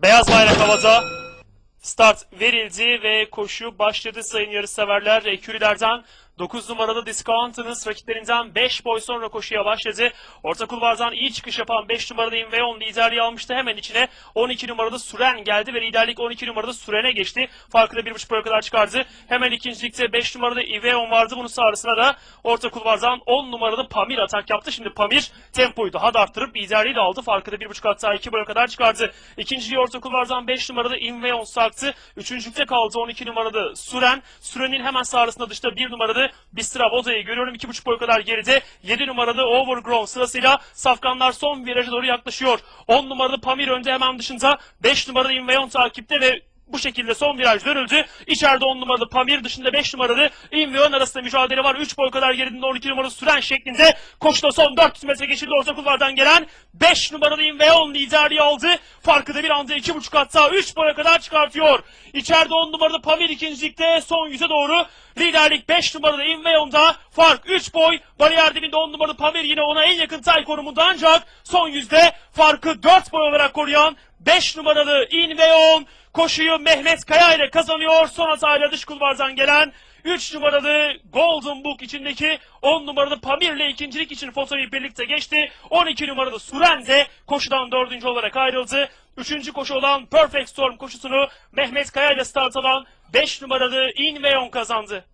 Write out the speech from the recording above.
Beyaz bayrak havada. Start verildi ve koşu başladı sayın yarışseverler. Ekürilerden 9 numaralı Discount'ınız rakiplerinden 5 boy sonra koşuya başladı. Orta kulvardan iyi çıkış yapan 5 numaralı Inveon liderliği almıştı. Hemen içine 12 numaralı Süren geldi ve liderlik 12 numaralı Süren'e geçti. Farkı da 1,5 boya kadar çıkardı. Hemen ikincilikte 5 numaralı Inveon vardı. Bunun sonrasında da orta kulvardan 10 numaralı Pamir atak yaptı. Şimdi Pamir tempoyu daha da arttırıp liderliği de aldı. Farkı da 1,5 hatta 2 boya kadar çıkardı. İkinciliği orta kulvardan 5 numaralı Inveon saktı. Üçüncülükte kaldı 12 numaralı Süren. Süren'in hemen sağrısında dışta 1 numaralı Bistra Boza'yı görüyorum. 2,5 boy kadar geride. 7 numaralı Overgrown sırasıyla safkanlar son viraja doğru yaklaşıyor. 10 numaralı Pamir önde hemen dışında. 5 numaralı Inveon takipte ve bu şekilde son viraj dönüldü. İçeride 10 numaralı Pamir, dışında 5 numaralı Inveon arasında mücadele var. 3 boy kadar geride 12 numaralı Süren şeklinde. Koşuda son 400 metre geçildi. Orta kulvardan gelen 5 numaralı Inveon liderliği aldı. Farkı da bir anda 2,5 hatta 3 boya kadar çıkartıyor. İçeride 10 numaralı Pamir ikincilikte son yüze doğru. Liderlik 5 numaralı Inveon'da. Fark 3 boy. Bariyer dibinde 10 numaralı Pamir yine ona en yakın tay konumunda, ancak son yüzde farkı 4 boy olarak koruyan 5 numaralı Inveon koşuyu Mehmet Kaya ile kazanıyor. Son hatayla dış kulvardan gelen 3 numaralı Golden Book içindeki 10 numaralı Pamir ile ikincilik için fotoğrafı birlikte geçti. 12 numaralı Süren de koşudan 4. olarak ayrıldı. 3. koşu olan Perfect Storm koşusunu Mehmet Kaya ile start alan 5 numaralı Inveon kazandı.